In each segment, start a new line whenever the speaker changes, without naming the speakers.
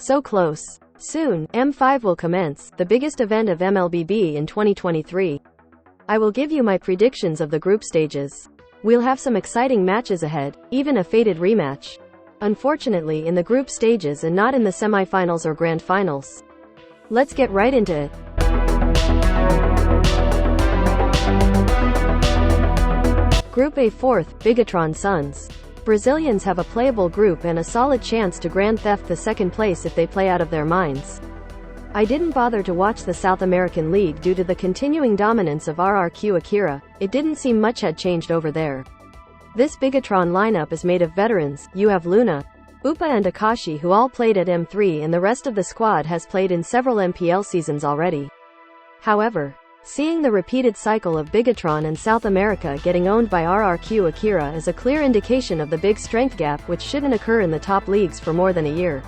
So close. Soon, M5 will commence, the biggest event of MLBB in 2023. I will give you my predictions of the group stages. We'll have some exciting matches ahead, even a fated rematch. Unfortunately in the group stages and not in the semifinals or grand finals. Let's get right into it. Group A, 4th, Bigatron Sons. Brazilians have a playable group and a solid chance to grand theft the second place if they play out of their minds. I didn't bother to watch the South American League due to the continuing dominance of RRQ Akira. It didn't seem much had changed over there. This Bigatron lineup is made of veterans. You have Luna, Upa and Akashi who all played at M3 and the rest of the squad has played in several MPL seasons already. However, seeing the repeated cycle of Bigatron and South America getting owned by RRQ Akira is a clear indication of the big strength gap which shouldn't occur in the top leagues for more than a year.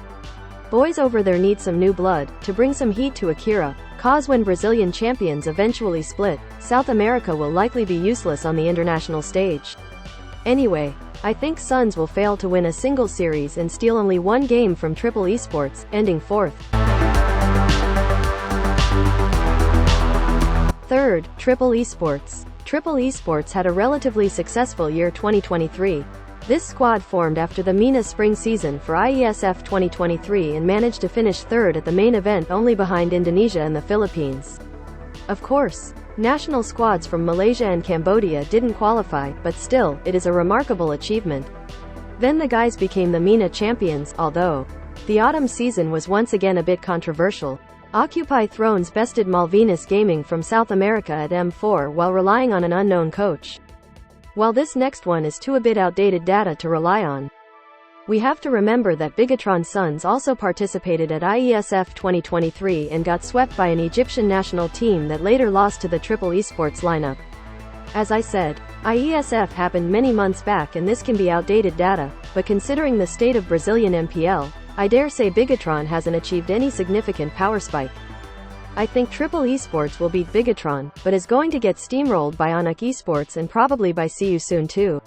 Boys over there need some new blood to bring some heat to Akira, cause when Brazilian champions eventually split, South America will likely be useless on the international stage. Anyway, I think Suns will fail to win a single series and steal only one game from Triple Esports, ending 4th. 3rd, Triple Esports. Triple Esports had a relatively successful year 2023. This squad formed after the MENA spring season for IESF 2023 and managed to finish 3rd at the main event only behind Indonesia and the Philippines. Of course, national squads from Malaysia and Cambodia didn't qualify, but still, it is a remarkable achievement. Then the guys became the MENA champions, although the autumn season was once again a bit controversial. Occupy Thrones bested Malvinas Gaming from South America at M4 while relying on an unknown coach. While this next one is too a bit outdated data to rely on. We have to remember that Bigatron Sons also participated at IESF 2023 and got swept by an Egyptian national team that later lost to the Triple Esports lineup. As I said, IESF happened many months back and this can be outdated data, but considering the state of Brazilian MPL, I dare say Bigatron hasn't achieved any significant power spike. I think Triple Esports will beat Bigatron, but is going to get steamrolled by Onyx Esports and probably by See You Soon too.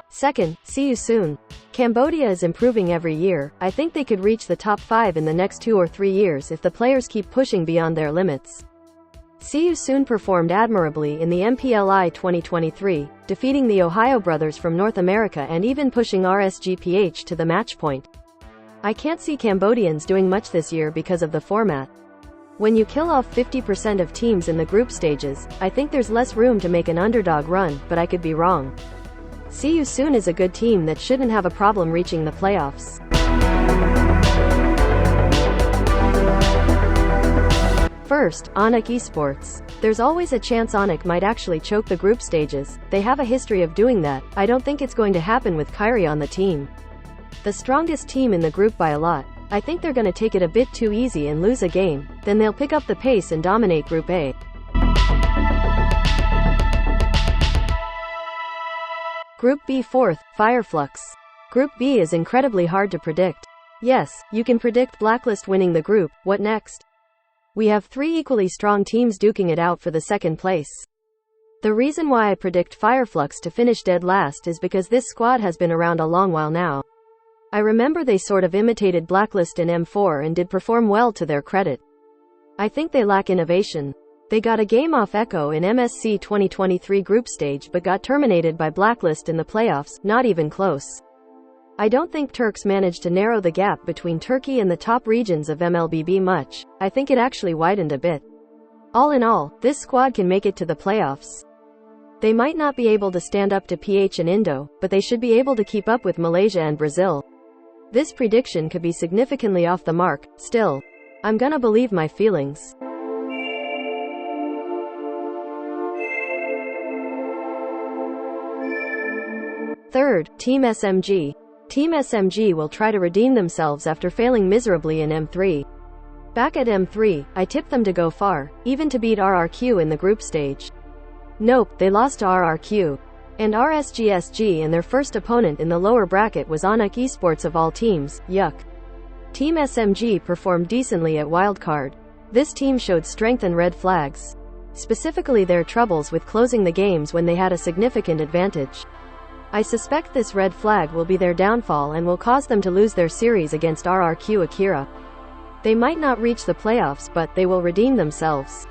Second, See You Soon. Cambodia is improving every year. I think they could reach the top 5 in the next 2 or 3 years if the players keep pushing beyond their limits. See You Soon performed admirably in the MPLI 2023, defeating the Ohio brothers from North America and even pushing RSGPH to the match point. I can't see Cambodians doing much this year because of the format. When you kill off 50% of teams in the group stages, I think there's less room to make an underdog run, but I could be wrong. See You Soon is a good team that shouldn't have a problem reaching the playoffs. First, Onyx Esports. There's always a chance Onyx might actually choke the group stages. They have a history of doing that. I don't think it's going to happen with Kyrie on the team. The strongest team in the group by a lot. I think they're going to take it a bit too easy and lose a game, then they'll pick up the pace and dominate Group A. Group B, 4th, Fireflux. Group B is incredibly hard to predict. Yes, you can predict Blacklist winning the group. What next? We have 3 equally strong teams duking it out for the second place. The reason why I predict Fireflux to finish dead last is because this squad has been around a long while now. I remember they sort of imitated Blacklist in M4 and did perform well to their credit. I think they lack innovation. They got a game off Echo in MSC 2023 group stage but got terminated by Blacklist in the playoffs, not even close. I don't think Turks managed to narrow the gap between Turkey and the top regions of MLBB much. I think it actually widened a bit. All in all, this squad can make it to the playoffs. They might not be able to stand up to PH and Indo, but they should be able to keep up with Malaysia and Brazil. This prediction could be significantly off the mark. Still, I'm gonna believe my feelings. Third, Team SMG. Team SMG will try to redeem themselves after failing miserably in M3. Back at M3, I tipped them to go far, even to beat RRQ in the group stage. Nope, they lost to RRQ. And RSGSG, and their first opponent in the lower bracket was Onyx Esports of all teams. Yuck. Team SMG performed decently at Wildcard. This team showed strength and red flags. specifically their troubles with closing the games when they had a significant advantage. I suspect this red flag will be their downfall and will cause them to lose their series against RRQ Akira. They might not reach the playoffs, but they will redeem themselves.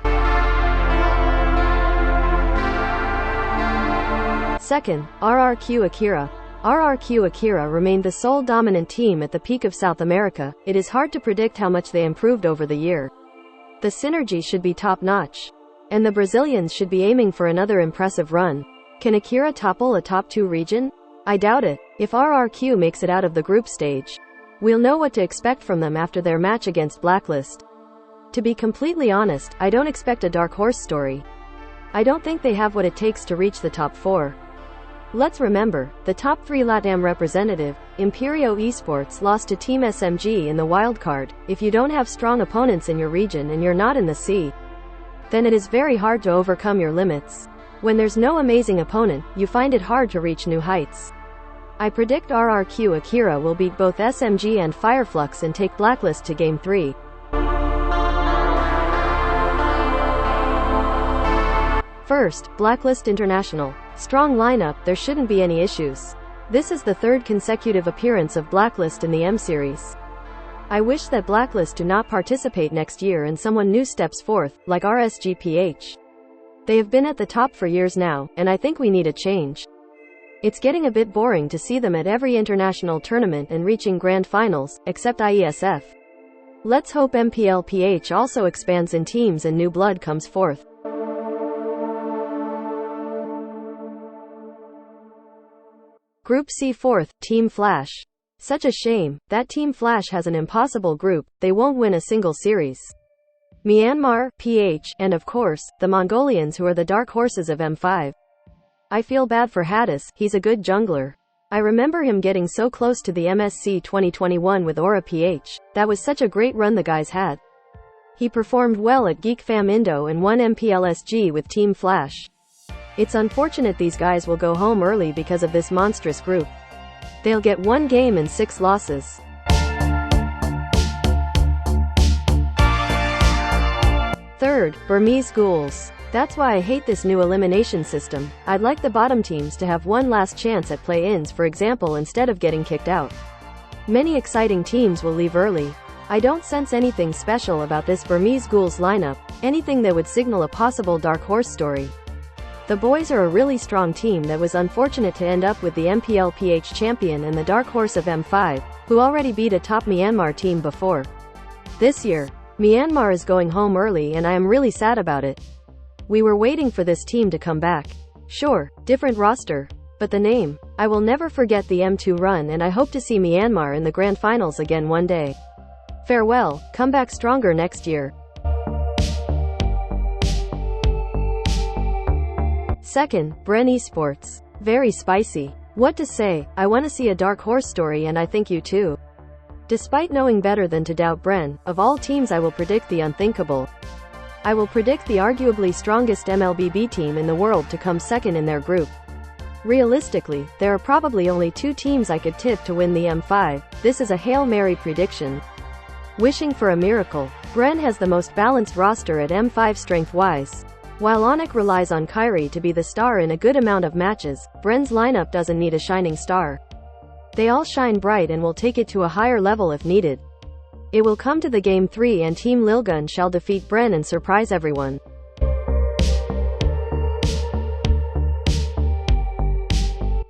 Second, RRQ Akira. RRQ Akira remained the sole dominant team at the peak of South America. It is hard to predict how much they improved over the year. The synergy should be top-notch, and the Brazilians should be aiming for another impressive run. Can Akira topple a top 2 region? I doubt it. If RRQ makes it out of the group stage, we'll know what to expect from them after their match against Blacklist. To be completely honest, I don't expect a dark horse story. I don't think they have what it takes to reach the top 4. Let's remember, the top 3 LATAM representative, Imperio Esports, lost to Team SMG in the wildcard. If you don't have strong opponents in your region and you're not in the C, then it is very hard to overcome your limits. When there's no amazing opponent, you find it hard to reach new heights. I predict RRQ Akira will beat both SMG and Fireflux and take Blacklist to Game 3. First, Blacklist International. Strong lineup, there shouldn't be any issues. This is the 3rd consecutive appearance of Blacklist in the M Series. I wish that Blacklist do not participate next year and someone new steps forth, like RSGPH. They have been at the top for years now, and I think we need a change. It's getting a bit boring to see them at every international tournament and reaching grand finals, except IESF. Let's hope MPLPH also expands in teams and new blood comes forth. Group C 4th, Team Flash. Such a shame, that Team Flash has an impossible group, they won't win a single series. Myanmar, PH, and of course, the Mongolians, who are the dark horses of M5. I feel bad for Hadis, he's a good jungler. I remember him getting so close to the MSC 2021 with Aura PH, that was such a great run the guys had. He performed well at GeekFam Indo and won MPLSG with Team Flash. It's unfortunate these guys will go home early because of this monstrous group. They'll get 1 game and 6 losses. Third, Burmese Ghouls. That's why I hate this new elimination system. I'd like the bottom teams to have one last chance at play-ins, for example, instead of getting kicked out. Many exciting teams will leave early. I don't sense anything special about this Burmese Ghouls lineup, anything that would signal a possible dark horse story. The boys are a really strong team that was unfortunate to end up with the MPLPH champion and the dark horse of M5, who already beat a top Myanmar team before. This year, Myanmar is going home early and I am really sad about it. We were waiting for this team to come back. Sure, different roster, but the name. I will never forget the M2 run and I hope to see Myanmar in the grand finals again one day. Farewell, come back stronger next year. Second, BREN Esports. Very spicy. What to say, I want to see a dark horse story and I think you too. Despite knowing better than to doubt BREN, of all teams I will predict the unthinkable. I will predict the arguably strongest MLBB team in the world to come second in their group. Realistically, there are probably only 2 teams I could tip to win the M5, this is a Hail Mary prediction. Wishing for a miracle. BREN has the most balanced roster at M5 strength-wise. While Onyx relies on Kyrie to be the star in a good amount of matches, BREN's lineup doesn't need a shining star. They all shine bright and will take it to a higher level if needed. It will come to the Game 3 and Team Lilgun shall defeat BREN and surprise everyone.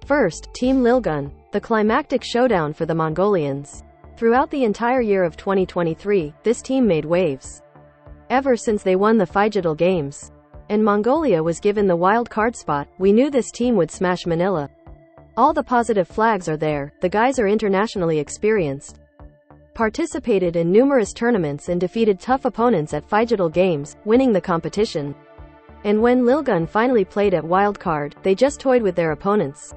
First, Team Lilgun. The climactic showdown for the Mongolians. Throughout the entire year of 2023, this team made waves. Ever since they won the Figital Games, and Mongolia was given the wild card spot, we knew this team would smash Manila. All the positive flags are there, the guys are internationally experienced. Participated in numerous tournaments and defeated tough opponents at Figital Games, winning the competition. And when Lilgun finally played at wildcard, they just toyed with their opponents.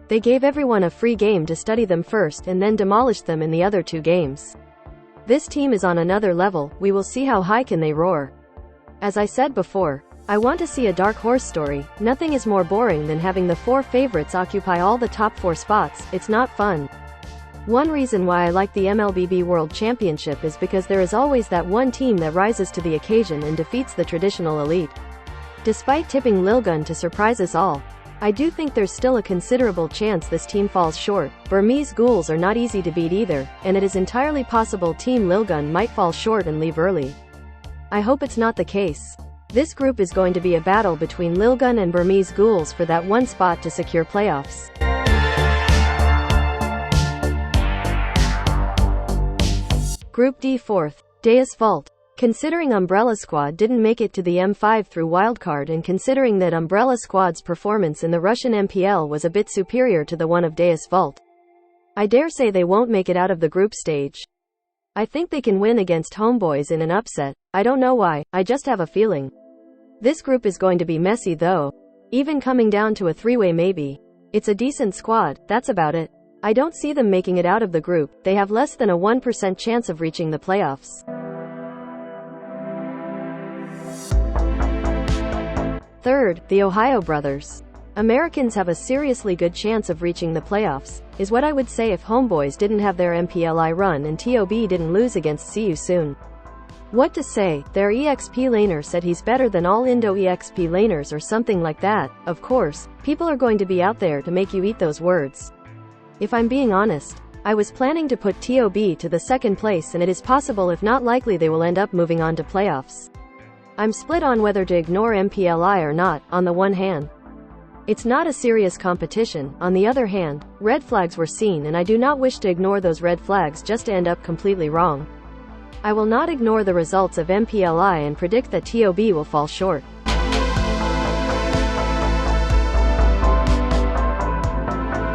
They gave everyone a free game to study them first and then demolished them in the other 2 games. This team is on another level, we will see how high can they roar. As I said before, I want to see a dark horse story. Nothing is more boring than having the 4 favorites occupy all the top 4 spots, it's not fun. One reason why I like the MLBB World Championship is because there is always that one team that rises to the occasion and defeats the traditional elite. Despite tipping Lilgun to surprise us all, I do think there's still a considerable chance this team falls short. Burmese Ghouls are not easy to beat either, and it is entirely possible Team Lilgun might fall short and leave early. I hope it's not the case. This group is going to be a battle between Lilgun and Burmese Ghouls for that one spot to secure playoffs. Group D 4th, Deus Vult. Considering Umbrella Squad didn't make it to the M5 through wildcard, and considering that Umbrella Squad's performance in the Russian MPL was a bit superior to the one of Deus Vult, I dare say they won't make it out of the group stage. I think they can win against Homeboys in an upset. I don't know why, I just have a feeling. This group is going to be messy though. Even coming down to a three-way maybe. It's a decent squad, that's about it. I don't see them making it out of the group. They have less than a 1% chance of reaching the playoffs. Third, the Ohio Brothers. Americans have a seriously good chance of reaching the playoffs, is what I would say if Homeboys didn't have their MPLI run and TOB didn't lose against See You Soon. What to say, their EXP laner said he's better than all Indo EXP laners or something like that. Of course, people are going to be out there to make you eat those words. If I'm being honest, I was planning to put TOB to the second place, and it is possible, if not likely, they will end up moving on to playoffs. I'm split on whether to ignore MPLI or not. On the one hand, it's not a serious competition. On the other hand, red flags were seen, and I do not wish to ignore those red flags just to end up completely wrong. I will not ignore the results of MPLI and predict that TOB will fall short.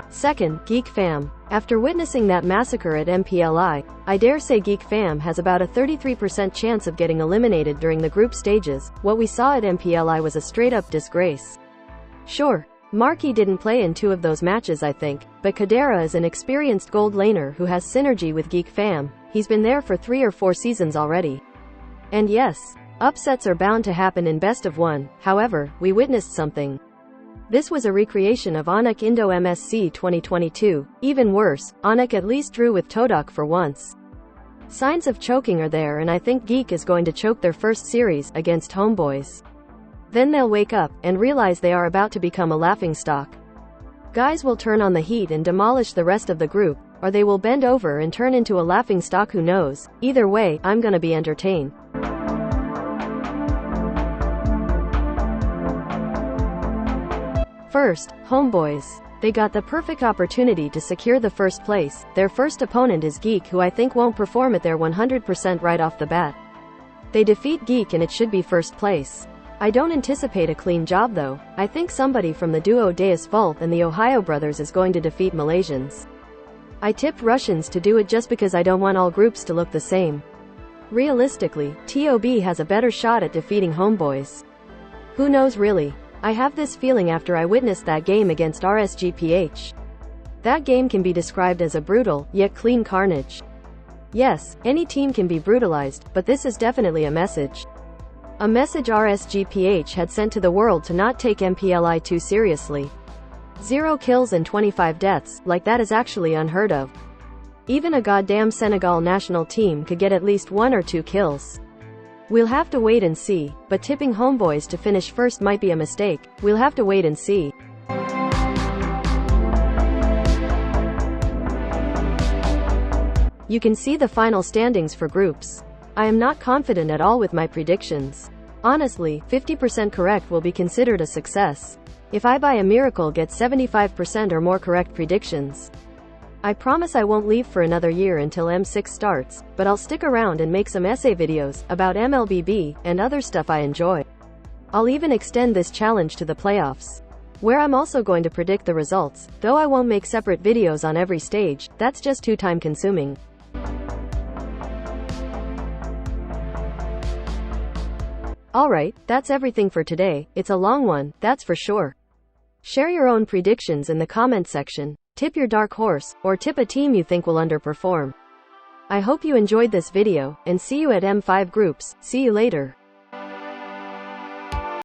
Second, Geek Fam. After witnessing that massacre at MPLI, I dare say Geek Fam has about a 33% chance of getting eliminated during the group stages. What we saw at MPLI was a straight-up disgrace. Sure, Markey didn't play in 2 of those matches, I think, but Kadera is an experienced gold laner who has synergy with Geek Fam. He's been there for 3 or 4 seasons already. And yes, upsets are bound to happen in best of 1, however, we witnessed something. This was a recreation of Anak Indo MSC 2022. Even worse, Anak at least drew with Todok for once. Signs of choking are there, and I think Geek is going to choke their first series against Homeboys. Then they'll wake up and realize they are about to become a laughingstock. Guys will turn on the heat and demolish the rest of the group, or they will bend over and turn into a laughingstock. Who knows? Either way, I'm gonna be entertained. First, Homeboys. They got the perfect opportunity to secure the first place. Their first opponent is Geek, who I think won't perform at their 100% right off the bat. They defeat Geek and it should be first place. I don't anticipate a clean job though. I think somebody from the duo Deus Vult and the Ohio Brothers is going to defeat Malaysians. I tipped Russians to do it just because I don't want all groups to look the same. Realistically, TOB has a better shot at defeating Homeboys. Who knows really? I have this feeling after I witnessed that game against RSGPH. That game can be described as a brutal, yet clean carnage. Yes, any team can be brutalized, but this is definitely a message. A message RSGPH had sent to the world to not take MPLI too seriously. 0 kills and 25 deaths, like that is actually unheard of. Even a goddamn Senegal national team could get at least 1 or 2 kills. We'll have to wait and see, but tipping Homeboys to finish first might be a mistake. We'll have to wait and see. You can see the final standings for groups. I am not confident at all with my predictions. Honestly, 50% correct will be considered a success. If I by a miracle get 75% or more correct predictions, I promise I won't leave for another year until M6 starts, but I'll stick around and make some essay videos about MLBB and other stuff I enjoy. I'll even extend this challenge to the playoffs, where I'm also going to predict the results, though I won't make separate videos on every stage. That's just too time consuming. Alright, that's everything for today. It's a long one, that's for sure. Share your own predictions in the comment section. Tip your dark horse, or tip a team you think will underperform. I hope you enjoyed this video, and see you at M5 groups. See you later.